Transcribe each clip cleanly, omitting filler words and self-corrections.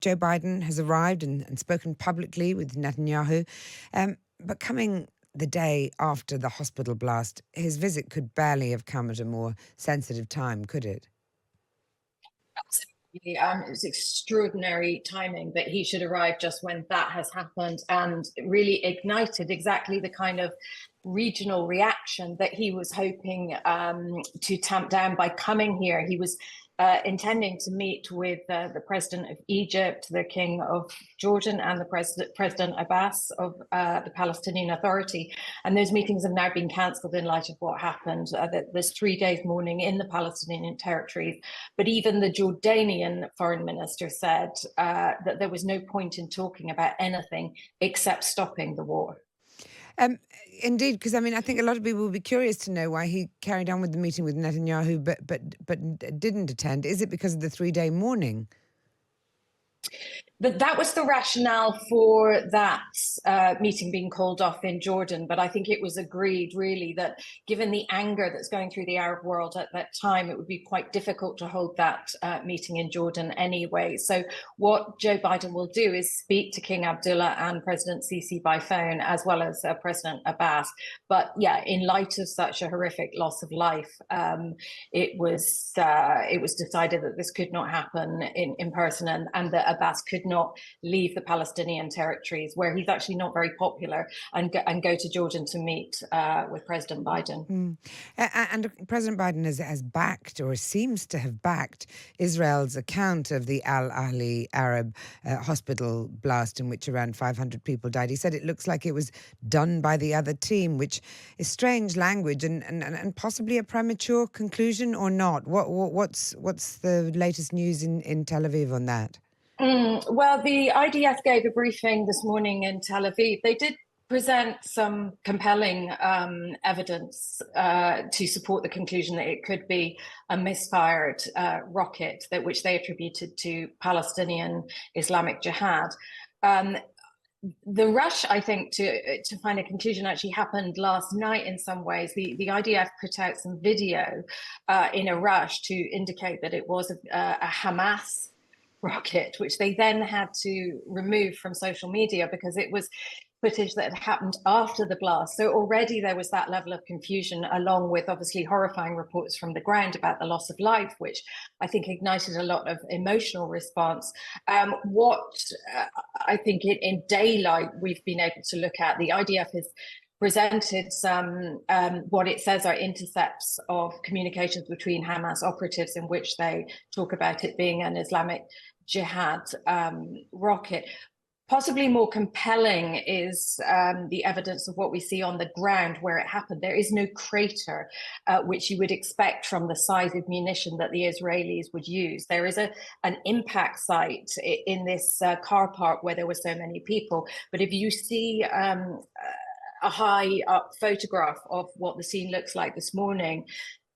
Joe Biden has arrived and spoken publicly with Netanyahu. But coming the day after the hospital blast, his visit could barely have come at a more sensitive time, could it? Absolutely. It was extraordinary timing that he should arrive just when that has happened, and really ignited exactly the kind of regional reaction that he was hoping to tamp down by coming here. He was intending to meet with the president of Egypt, the king of Jordan, and the President Abbas of the Palestinian Authority. And those meetings have now been cancelled in light of what happened. There's 3 days mourning in the Palestinian territories. But even the Jordanian foreign minister said that there was no point in talking about anything except stopping the war. Indeed, because I think a lot of people will be curious to know why he carried on with the meeting with Netanyahu, but didn't attend. Is it because of the 3-day mourning? That was the rationale for that meeting being called off in Jordan. But I think it was agreed, really, that given the anger that's going through the Arab world at that time, it would be quite difficult to hold that meeting in Jordan anyway. So what Joe Biden will do is speak to King Abdullah and President Sisi by phone, as well as President Abbas. But yeah, in light of such a horrific loss of life, it was decided that this could not happen in person, and that Abbas could not leave the Palestinian territories, where he's actually not very popular, and go to Jordan to meet with President Biden. And President Biden has backed, or seems to have backed, Israel's account of the Al-Ahli Arab hospital blast in which around 500 people died. He said it looks like it was done by the other team, which is strange language and possibly a premature conclusion, or not. What's the latest news in Tel Aviv on that? Well, the IDF gave a briefing this morning in Tel Aviv. They did present some compelling evidence to support the conclusion that it could be a misfired rocket, which they attributed to Palestinian Islamic Jihad. The rush, I think, to find a conclusion actually happened last night in some ways. The IDF put out some video in a rush to indicate that it was a Hamas rocket, which they then had to remove from social media because it was footage that had happened after the blast. So already there was that level of confusion, along with obviously horrifying reports from the ground about the loss of life, which I think ignited a lot of emotional response. What I think in daylight we've been able to look at, the IDF has presented some what it says are intercepts of communications between Hamas operatives, in which they talk about it being an Islamic Jihad rocket. Possibly more compelling is the evidence of what we see on the ground where it happened. There is no crater, which you would expect from the size of munition that the Israelis would use. There is an impact site in this car park where there were so many people. But if you see a high up photograph of what the scene looks like this morning,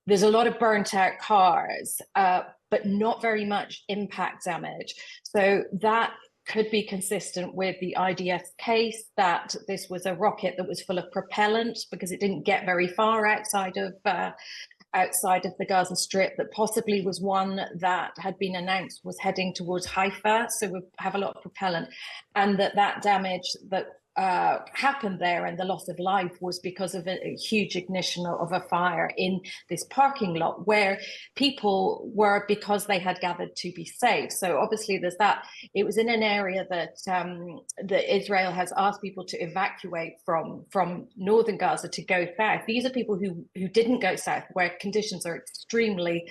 there's a lot of burnt out cars, but not very much impact damage. So that could be consistent with the IDF's case that this was a rocket that was full of propellant, because it didn't get very far outside of the Gaza Strip, that possibly was one that had been announced was heading towards Haifa, so we have a lot of propellant, and that damage that happened there and the loss of life was because of a huge ignition of a fire in this parking lot where people were, because they had gathered to be safe. So obviously there's that. It was in an area that Israel has asked people to evacuate from northern Gaza to go south. These are people who didn't go south, where conditions are extremely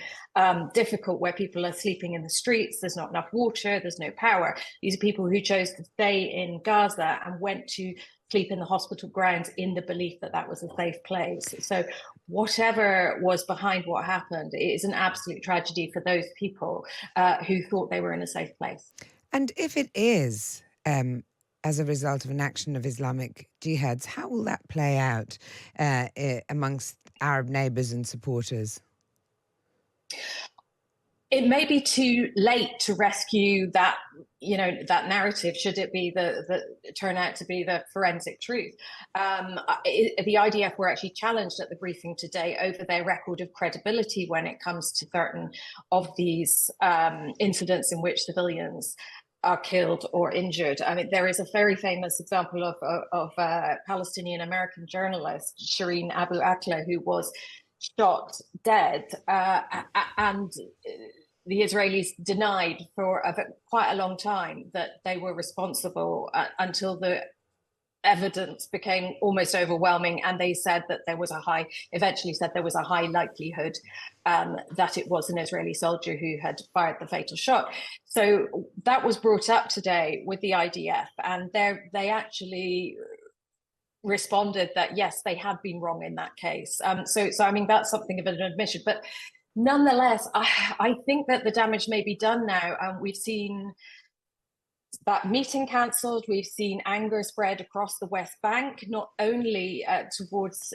difficult, where people are sleeping in the streets, there's not enough water, there's no power. These are people who chose to stay in Gaza and went to sleep in the hospital grounds in the belief that that was a safe place. So whatever was behind what happened, it is an absolute tragedy for those people who thought they were in a safe place. And if it is as a result of an action of Islamic jihads, how will that play out amongst Arab neighbours and supporters? It may be too late to rescue that, that narrative, should it be turn out to be the forensic truth. The IDF were actually challenged at the briefing today over their record of credibility when it comes to certain of these incidents in which civilians are killed or injured. I mean, there is a very famous example of a Palestinian American journalist, Shireen Abu Akleh, who was shot dead, and the Israelis denied for quite a long time that they were responsible until the evidence became almost overwhelming, and they said that eventually said there was a high likelihood that it was an Israeli soldier who had fired the fatal shot. So that was brought up today with the IDF, and they actually responded that yes, they had been wrong in that case. So I mean, that's something of an admission, but nonetheless, I think that the damage may be done now. We've seen that meeting cancelled. We've seen anger spread across the West Bank, not only towards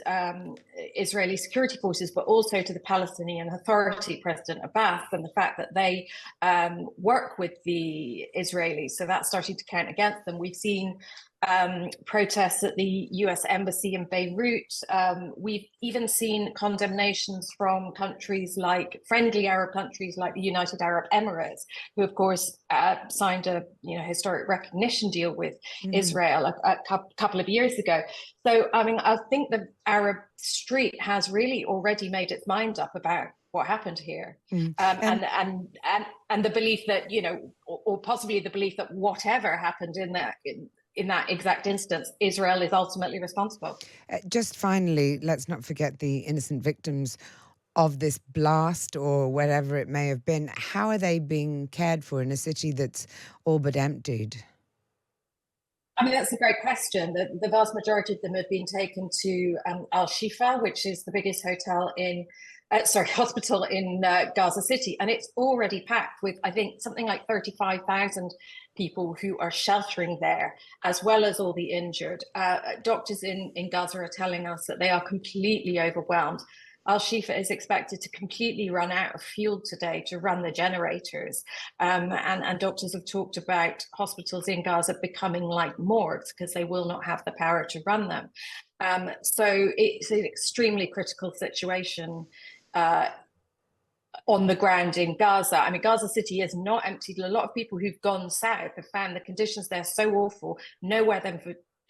Israeli security forces, but also to the Palestinian Authority, President Abbas, and the fact that they work with the Israelis. So that's starting to count against them. We've seen protests at the US Embassy in Beirut. We've even seen condemnations from countries like friendly Arab countries like the United Arab Emirates, who of course signed a historic recognition deal with Israel a couple of years ago. So I mean, I think the Arab street has really already made its mind up about what happened here, and the belief that or possibly the belief that whatever happened in that exact instance, Israel is ultimately responsible. Just finally, let's not forget the innocent victims of this blast or whatever it may have been. How are they being cared for in a city that's all but emptied? I mean, that's a great question. The vast majority of them have been taken to Al-Shifa, which is the biggest hospital in Gaza City. And it's already packed with, I think, something like 35,000 people who are sheltering there, as well as all the injured. Doctors in Gaza are telling us that they are completely overwhelmed. Al-Shifa is expected to completely run out of fuel today to run the generators. And doctors have talked about hospitals in Gaza becoming like morgues because they will not have the power to run them. So it's an extremely critical situation on the ground in Gaza. I mean, Gaza City is not emptied. A lot of people who've gone south have found the conditions there so awful, nowhere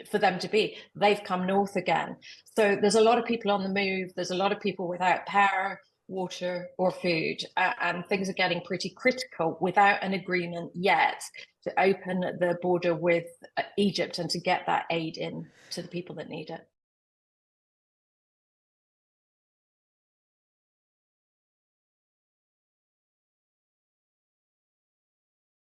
for them to be. They've come north again. So there's a lot of people on the move. There's a lot of people without power, water, or food, and things are getting pretty critical without an agreement yet to open the border with Egypt and to get that aid in to the people that need it.